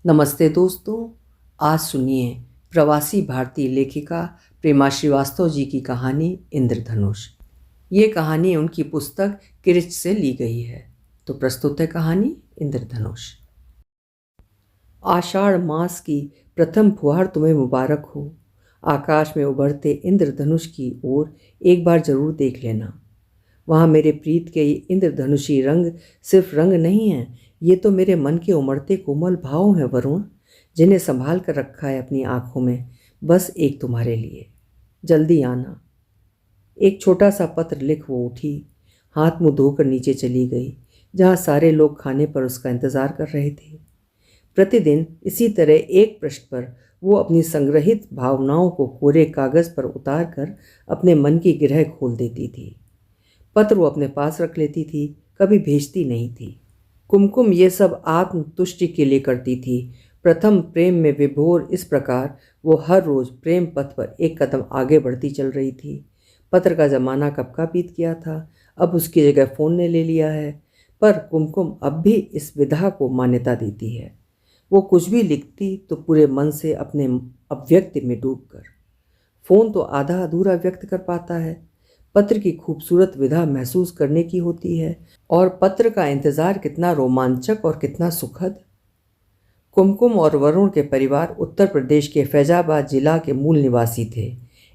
नमस्ते दोस्तों। आज सुनिए प्रवासी भारतीय लेखिका प्रेमा श्रीवास्तव जी की कहानी इंद्रधनुष। ये कहानी उनकी पुस्तक किरिच से ली गई है। तो प्रस्तुत है कहानी इंद्रधनुष। आषाढ़ मास की प्रथम फुहार तुम्हें मुबारक हो। आकाश में उभरते इंद्रधनुष की ओर एक बार जरूर देख लेना। वहाँ मेरे प्रीत के इंद्रधनुषी रंग सिर्फ रंग नहीं हैं, ये तो मेरे मन के उमड़ते कोमल भाव हैं वरुण, जिन्हें संभाल कर रखा है अपनी आंखों में, बस एक तुम्हारे लिए। जल्दी आना। एक छोटा सा पत्र लिख वो उठी, हाथ मुंह धोकर नीचे चली गई, जहाँ सारे लोग खाने पर उसका इंतज़ार कर रहे थे। प्रतिदिन इसी तरह एक पृष्ठ पर वो अपनी संग्रहित भावनाओं को कोरे कागज़ पर उतार कर अपने मन की गिरह खोल देती थी। पत्र वो अपने पास रख लेती थी, कभी भेजती नहीं थी। कुमकुम ये सब आत्मतुष्टि के लिए करती थी। प्रथम प्रेम में विभोर इस प्रकार वो हर रोज़ प्रेम पथ पर एक कदम आगे बढ़ती चल रही थी। पत्र का ज़माना कब का बीत गया था, अब उसकी जगह फ़ोन ने ले लिया है। पर कुमकुम अब भी इस विधा को मान्यता देती है। वो कुछ भी लिखती तो पूरे मन से अपने अव्यक्त में डूबकर। फ़ोन तो आधा अधूरा व्यक्त कर पाता है, पत्र की खूबसूरत विधा महसूस करने की होती है। और पत्र का इंतज़ार कितना रोमांचक और कितना सुखद। कुमकुम और वरुण के परिवार उत्तर प्रदेश के फैजाबाद जिला के मूल निवासी थे।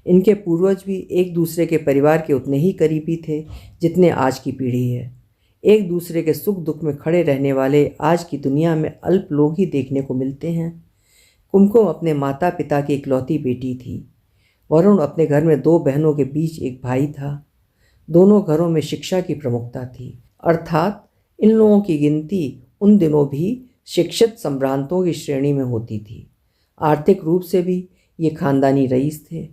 इनके पूर्वज भी एक दूसरे के परिवार के उतने ही करीबी थे जितने आज की पीढ़ी है। एक दूसरे के सुख दुख में खड़े रहने वाले आज की दुनिया में अल्प लोग ही देखने को मिलते हैं। कुमकुम अपने माता पिता की इकलौती बेटी थी। वरुण अपने घर में दो बहनों के बीच एक भाई था। दोनों घरों में शिक्षा की प्रमुखता थी, अर्थात इन लोगों की गिनती उन दिनों भी शिक्षित संभ्रांतों की श्रेणी में होती थी। आर्थिक रूप से भी ये खानदानी रईस थे।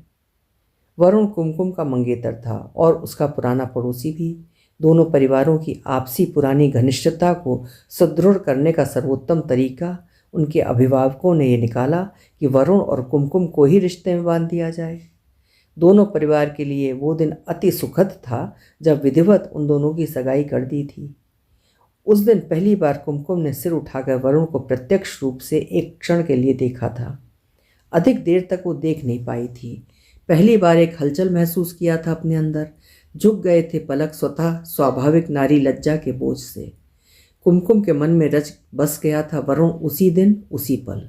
वरुण कुमकुम का मंगेतर था और उसका पुराना पड़ोसी भी। दोनों परिवारों की आपसी पुरानी घनिष्ठता को सुदृढ़ करने का सर्वोत्तम तरीका उनके अभिभावकों ने ये निकाला कि वरुण और कुमकुम को ही रिश्ते में बांध दिया जाए। दोनों परिवार के लिए वो दिन अति सुखद था जब विधिवत उन दोनों की सगाई कर दी थी। उस दिन पहली बार कुमकुम ने सिर उठाकर वरुण को प्रत्यक्ष रूप से एक क्षण के लिए देखा था। अधिक देर तक वो देख नहीं पाई थी। पहली बार एक हलचल महसूस किया था अपने अंदर। झुक गए थे पलक स्वतः स्वाभाविक नारी लज्जा के बोझ से। कुमकुम के मन में रच बस गया था वरुण उसी दिन उसी पल।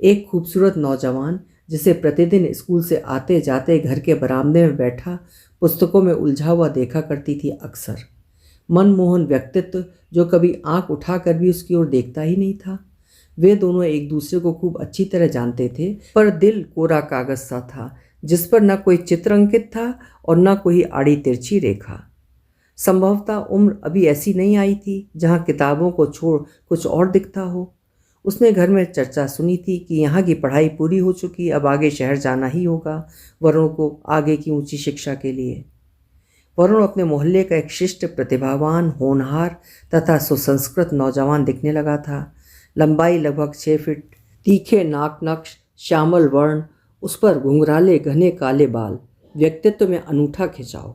एक खूबसूरत नौजवान जिसे प्रतिदिन स्कूल से आते जाते घर के बरामदे में बैठा पुस्तकों में उलझा हुआ देखा करती थी अक्सर। मनमोहन व्यक्तित्व जो कभी आंख उठाकर भी उसकी ओर देखता ही नहीं था। वे दोनों एक दूसरे को खूब अच्छी तरह जानते थे, पर दिल कोरा कागज सा था जिस पर न कोई चित्र अंकित था और न कोई आड़ी तिरछी रेखा। संभवतः उम्र अभी ऐसी नहीं आई थी जहाँ किताबों को छोड़ कुछ और दिखता हो। उसने घर में चर्चा सुनी थी कि यहाँ की पढ़ाई पूरी हो चुकी, अब आगे शहर जाना ही होगा वरुण को आगे की ऊंची शिक्षा के लिए। वरुण अपने मोहल्ले का एक शिष्ट, प्रतिभावान, होनहार तथा सुसंस्कृत नौजवान दिखने लगा था। लंबाई लगभग 6 फीट, तीखे नाक नक्श, श्यामल वर्ण, उस पर घुंघराले घने काले बाल, व्यक्तित्व में अनूठा खिंचाव।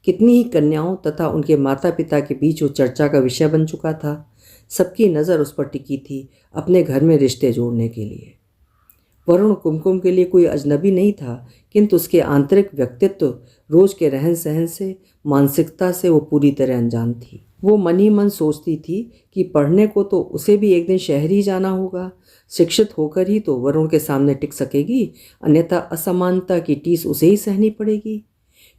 कितनी ही कन्याओं तथा उनके माता पिता के बीच वो चर्चा का विषय बन चुका था। सबकी नज़र उस पर टिकी थी अपने घर में रिश्ते जोड़ने के लिए। वरुण कुमकुम के लिए कोई अजनबी नहीं था, किंतु उसके आंतरिक व्यक्तित्व, रोज के रहन सहन से, मानसिकता से वो पूरी तरह अनजान थी। वो मन ही मन सोचती थी कि पढ़ने को तो उसे भी एक दिन शहर ही जाना होगा। शिक्षित होकर ही तो वरुण के सामने टिक सकेगी, अन्यथा असमानता की टीस उसे ही सहनी पड़ेगी।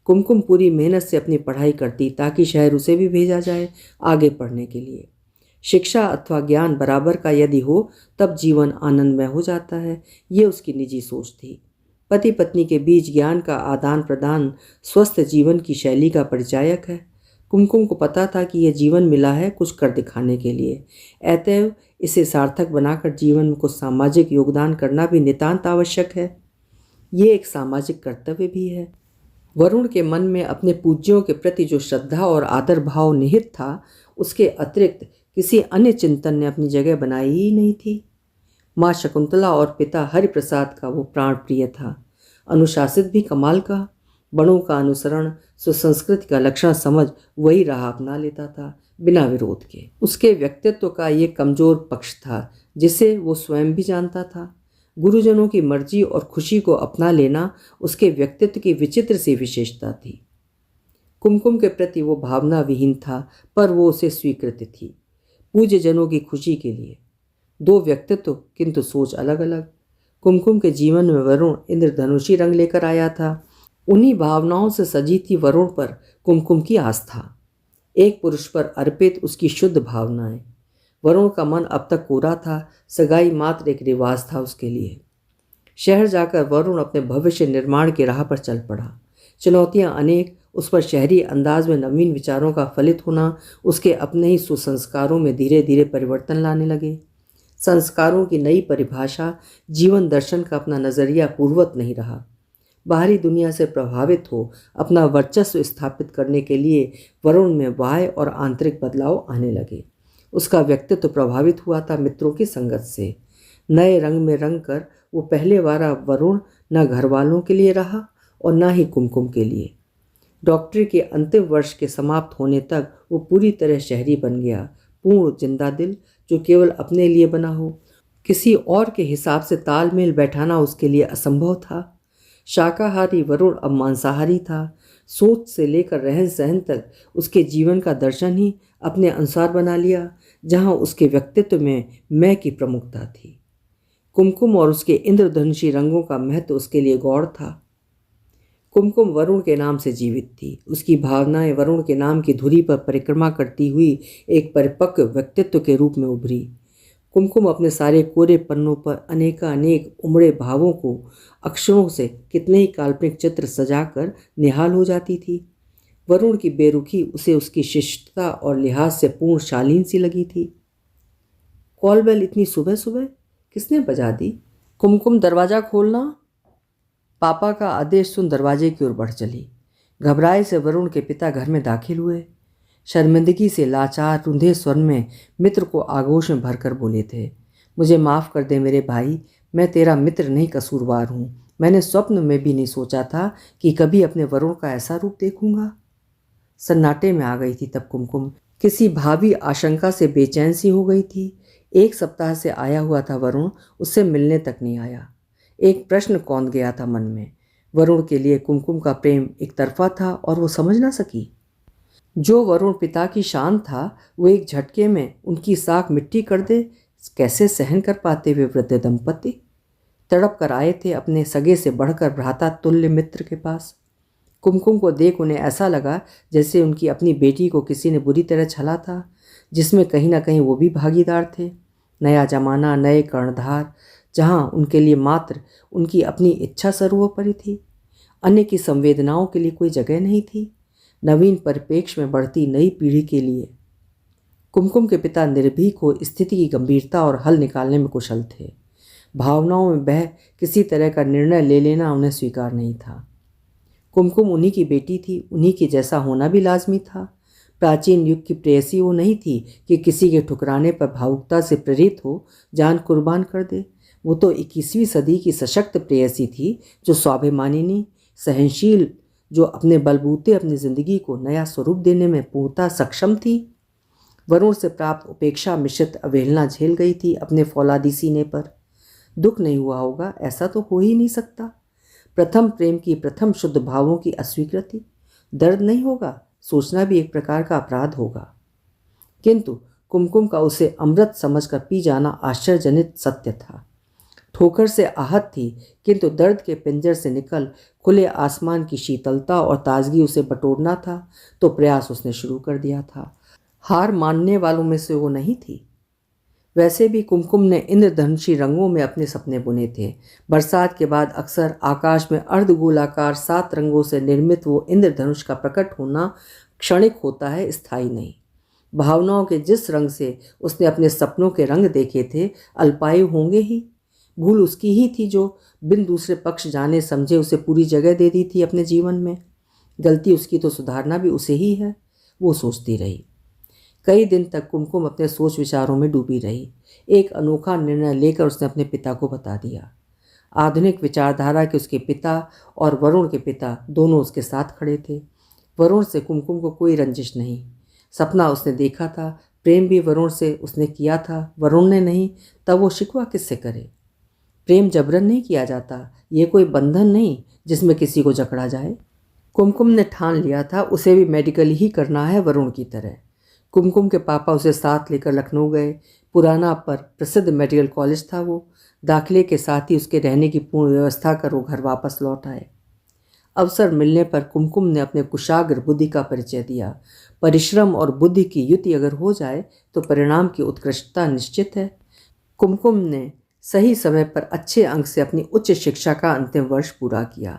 कुमकुम पूरी मेहनत से अपनी पढ़ाई करती ताकि शहर उसे भी भेजा जाए आगे पढ़ने के लिए। शिक्षा अथवा ज्ञान बराबर का यदि हो तब जीवन आनंदमय हो जाता है, ये उसकी निजी सोच थी। पति पत्नी के बीच ज्ञान का आदान प्रदान स्वस्थ जीवन की शैली का परिचायक है। कुमकुम को पता था कि यह जीवन मिला है कुछ कर दिखाने के लिए, अतएव इसे सार्थक बनाकर जीवन में कुछ सामाजिक योगदान करना भी नितांत आवश्यक है। ये एक सामाजिक कर्तव्य भी है। वरुण के मन में अपने पूज्यों के प्रति जो श्रद्धा और आदर भाव निहित था, उसके अतिरिक्त किसी अन्य चिंतन ने अपनी जगह बनाई ही नहीं थी। माँ शकुंतला और पिता हरिप्रसाद का वो प्राण प्रिय था। अनुशासित भी कमाल का, बड़ों का अनुसरण, सुसंस्कृति का लक्षण समझ वही राह अपना लेता था बिना विरोध के। उसके व्यक्तित्व का ये कमजोर पक्ष था जिसे वो स्वयं भी जानता था। गुरुजनों की मर्जी और खुशी को अपना लेना उसके व्यक्तित्व की विचित्र सी विशेषता थी। कुमकुम के प्रति वो भावना विहीन था, पर वो उसे स्वीकृत थी, पूज्य जनों की खुशी के लिए। दो व्यक्तित्व, किंतु सोच अलग अलग। कुमकुम के जीवन में वरुण इंद्रधनुषी रंग लेकर आया था। उन्हीं भावनाओं से सजी थी वरुण पर कुमकुम की आस्था, एक पुरुष पर अर्पित उसकी शुद्ध भावनाएं। वरुण का मन अब तक कोरा था, सगाई मात्र एक रिवाज था उसके लिए। शहर जाकर वरुण अपने भविष्य निर्माण की राह पर चल पड़ा। चुनौतियां अनेक, उस पर शहरी अंदाज में नवीन विचारों का फलित होना उसके अपने ही सुसंस्कारों में धीरे धीरे परिवर्तन लाने लगे। संस्कारों की नई परिभाषा, जीवन दर्शन का अपना नजरिया पूर्वत नहीं रहा। बाहरी दुनिया से प्रभावित हो अपना वर्चस्व स्थापित करने के लिए वरुण में बाह्य और आंतरिक बदलाव आने लगे। उसका व्यक्तित्व प्रभावित हुआ था मित्रों की संगत से। नए रंग में रंग कर वो पहले वाला वरुण न घर वालों के लिए रहा और न ही कुमकुम के लिए। डॉक्टरी के अंतिम वर्ष के समाप्त होने तक वो पूरी तरह शहरी बन गया, पूर्ण जिंदा दिल जो केवल अपने लिए बना हो। किसी और के हिसाब से तालमेल बैठाना उसके लिए असंभव था। शाकाहारी वरुण अब मांसाहारी था। सोच से लेकर रहन सहन तक उसके जीवन का दर्शन ही अपने अनुसार बना लिया, जहाँ उसके व्यक्तित्व में मैं की प्रमुखता थी। कुमकुम और उसके इंद्रधनुषी रंगों का महत्व उसके लिए गौर था। कुमकुम वरुण के नाम से जीवित थी। उसकी भावनाएं वरुण के नाम की धुरी पर परिक्रमा करती हुई एक परिपक्व व्यक्तित्व के रूप में उभरी। कुमकुम अपने सारे कोरे पन्नों पर अनेकानेक उमड़े भावों को अक्षरों से कितने ही काल्पनिक चित्र सजाकर निहाल हो जाती थी। वरुण की बेरुखी उसे उसकी शिष्टता और लिहाज से पूर्ण शालीन सी लगी थी। कॉल बेल इतनी सुबह सुबह किसने बजा दी? कुमकुम, दरवाज़ा खोलना। पापा का आदेश सुन दरवाजे की ओर बढ़ चली। घबराए से वरुण के पिता घर में दाखिल हुए। शर्मिंदगी से लाचार रुंधे स्वर में मित्र को आगोश में भरकर बोले थे, मुझे माफ़ कर दे मेरे भाई, मैं तेरा मित्र नहीं कसूरवार हूँ। मैंने स्वप्न में भी नहीं सोचा था कि कभी अपने वरुण का ऐसा रूप देखूंगा। सन्नाटे में आ गई थी तब कुमकुम। किसी भावी आशंका से बेचैन सी हो गई थी। एक सप्ताह से आया हुआ था वरुण, उससे मिलने तक नहीं आया। एक प्रश्न कौंध गया था मन में। वरुण के लिए कुमकुम का प्रेम एक तरफा था और वो समझ ना सकी। जो वरुण पिता की शान था, वो एक झटके में उनकी साख मिट्टी कर दे, कैसे सहन कर पाते वे वृद्ध दंपति? तड़प कर आए थे अपने सगे से बढ़कर भ्राता तुल्य मित्र के पास। कुमकुम को देख उन्हें ऐसा लगा जैसे उनकी अपनी बेटी को किसी ने बुरी तरह छला था, जिसमें कहीं ना कहीं वो भी भागीदार थे। नया जमाना, नए कर्णधार, जहाँ उनके लिए मात्र उनकी अपनी इच्छा सर्वोपरि थी। अन्य की संवेदनाओं के लिए कोई जगह नहीं थी। नवीन परिप्रेक्ष्य में बढ़ती नई पीढ़ी के लिए कुमकुम के पिता निर्भीक हो स्थिति की गंभीरता और हल निकालने में कुशल थे। भावनाओं में बह किसी तरह का निर्णय ले लेना उन्हें स्वीकार नहीं था। कुमकुम उन्हीं की बेटी थी, उन्हीं के जैसा होना भी लाजमी था। प्राचीन युग की प्रेयसी वो नहीं थी कि किसी के ठुकराने पर भावुकता से प्रेरित हो जान कुर्बान कर दे। वो तो 21वीं सदी की सशक्त प्रेयसी थी, जो स्वाभिमानिनी, सहनशील, जो अपने बलबूते अपनी जिंदगी को नया स्वरूप देने में पूर्णतः सक्षम थी। वरुण से प्राप्त उपेक्षा मिश्रित अवहेलना झेल गई थी अपने फौलादी सीने पर। दुख नहीं हुआ होगा, ऐसा तो हो ही नहीं सकता। प्रथम प्रेम की प्रथम शुद्ध भावों की अस्वीकृति, दर्द नहीं होगा, सोचना भी एक प्रकार का अपराध होगा। किंतु कुमकुम का उसे अमृत समझकर पी जाना आश्चर्यजनित सत्य था। ठोकर से आहत थी, किंतु दर्द के पिंजर से निकल खुले आसमान की शीतलता और ताजगी उसे बटोरना था, तो प्रयास उसने शुरू कर दिया था। हार मानने वालों में से वो नहीं थी। वैसे भी कुमकुम ने इंद्रधनुषी रंगों में अपने सपने बुने थे। बरसात के बाद अक्सर आकाश में अर्धगोलाकार 7 रंगों से निर्मित वो इंद्रधनुष का प्रकट होना क्षणिक होता है, स्थायी नहीं। भावनाओं के जिस रंग से उसने अपने सपनों के रंग देखे थे, अल्पायु होंगे ही। भूल उसकी ही थी जो बिन दूसरे पक्ष जाने समझे उसे पूरी जगह दे दी थी अपने जीवन में। गलती उसकी तो सुधारना भी उसे ही है, वो सोचती रही। कई दिन तक कुमकुम अपने सोच विचारों में डूबी रही। एक अनोखा निर्णय लेकर उसने अपने पिता को बता दिया। आधुनिक विचारधारा के उसके पिता और वरुण के पिता दोनों उसके साथ खड़े थे। वरुण से कुमकुम को कोई रंजिश नहीं। सपना उसने देखा था, प्रेम भी वरुण से उसने किया था, वरुण ने नहीं, तब वो शिकवा किससे करे। प्रेम जबरन नहीं किया जाता, ये कोई बंधन नहीं जिसमें किसी को जकड़ा जाए। कुमकुम ने ठान लिया था उसे भी मेडिकल ही करना है वरुण की तरह। कुमकुम के पापा उसे साथ लेकर लखनऊ गए। पुराना पर प्रसिद्ध मेडिकल कॉलेज था वो। दाखिले के साथ ही उसके रहने की पूर्ण व्यवस्था कर वो घर वापस लौट आए। अवसर मिलने पर कुमकुम ने अपने कुशाग्र बुद्धि का परिचय दिया। परिश्रम और बुद्धि की युति अगर हो जाए तो परिणाम की उत्कृष्टता निश्चित है। कुमकुम ने सही समय पर अच्छे अंक से अपनी उच्च शिक्षा का अंतिम वर्ष पूरा किया।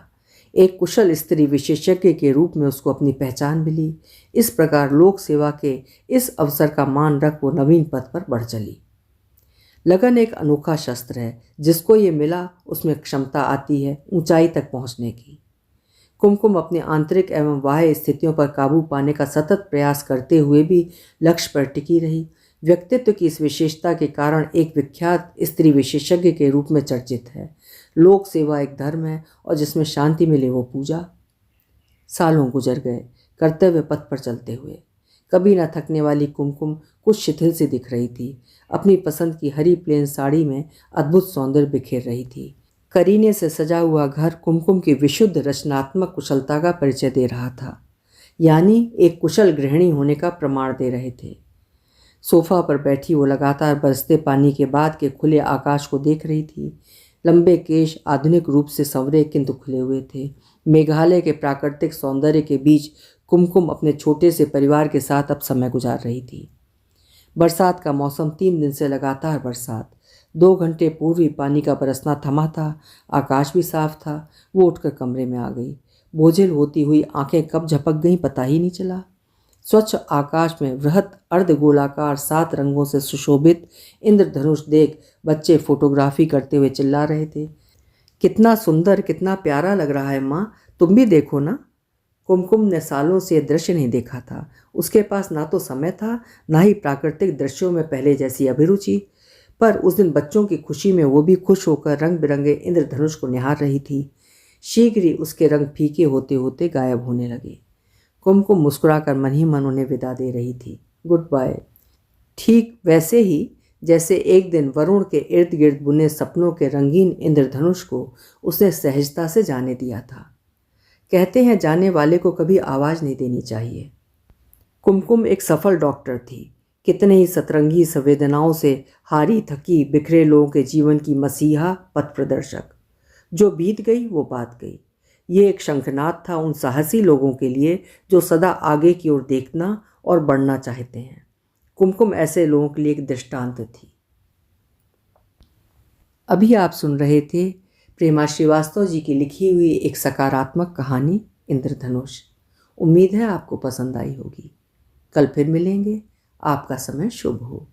एक कुशल स्त्री विशेषज्ञ के रूप में उसको अपनी पहचान मिली। इस प्रकार लोक सेवा के इस अवसर का मान रख वो नवीन पथ पर बढ़ चली। लगन एक अनोखा शस्त्र है, जिसको ये मिला उसमें क्षमता आती है ऊंचाई तक पहुंचने की। कुमकुम अपने आंतरिक एवं बाह्य स्थितियों पर काबू पाने का सतत प्रयास करते हुए भी लक्ष्य पर टिकी रही। व्यक्तित्व की इस विशेषता के कारण एक विख्यात स्त्री विशेषज्ञ के रूप में चर्चित है। लोक सेवा एक धर्म है और जिसमें शांति मिले वो पूजा। सालों गुजर गए कर्तव्य पथ पर चलते हुए। कभी न थकने वाली कुमकुम कुछ शिथिल सी दिख रही थी। अपनी पसंद की हरी प्लेन साड़ी में अद्भुत सौंदर्य बिखेर रही थी। करीने से सजा हुआ घर कुमकुम की विशुद्ध रचनात्मक कुशलता का परिचय दे रहा था, यानी एक कुशल गृहिणी होने का प्रमाण दे रहे थे। सोफा पर बैठी वो लगातार बरसते पानी के बाद के खुले आकाश को देख रही थी। लंबे केश आधुनिक रूप से संवरे किंतु खुले हुए थे। मेघालय के प्राकृतिक सौंदर्य के बीच कुमकुम अपने छोटे से परिवार के साथ अब समय गुजार रही थी। बरसात का मौसम, 3 दिन से लगातार बरसात। 2 घंटे पूर्व ही पानी का बरसना थमा था। आकाश भी साफ था। वो उठकर कमरे में आ गई। बोझिल होती हुई आंखें कब झपक गईं पता ही नहीं चला। स्वच्छ आकाश में वृहत अर्धगोलाकार 7 रंगों से सुशोभित इंद्रधनुष देख बच्चे फोटोग्राफी करते हुए चिल्ला रहे थे, कितना सुंदर, कितना प्यारा लग रहा है माँ, तुम भी देखो ना। कुमकुम ने सालों से यह दृश्य नहीं देखा था। उसके पास ना तो समय था, ना ही प्राकृतिक दृश्यों में पहले जैसी अभिरुचि। पर उस दिन बच्चों की खुशी में वो भी खुश होकर रंग बिरंगे इंद्रधनुष को निहार रही थी। शीघ्र ही उसके रंग फीके होते होते गायब होने लगे। कुमकुम मुस्कुराकर मन ही मन उन्हें विदा दे रही थी, गुड बाय। ठीक वैसे ही जैसे एक दिन वरुण के इर्द गिर्द बुने सपनों के रंगीन इंद्रधनुष को उसने सहजता से जाने दिया था। कहते हैं जाने वाले को कभी आवाज़ नहीं देनी चाहिए। कुमकुम एक सफल डॉक्टर थी। कितने ही सतरंगी संवेदनाओं से हारी थकी बिखरे लोगों के जीवन की मसीहा पथ प्रदर्शक। जो बीत गई वो बात गई। ये एक शंखनाद था उन साहसी लोगों के लिए जो सदा आगे की ओर देखना और बढ़ना चाहते हैं। कुमकुम ऐसे लोगों के लिए एक दृष्टांत थी। अभी आप सुन रहे थे प्रेमा श्रीवास्तव जी की लिखी हुई एक सकारात्मक कहानी इंद्रधनुष। उम्मीद है आपको पसंद आई होगी। कल फिर मिलेंगे। आपका समय शुभ हो।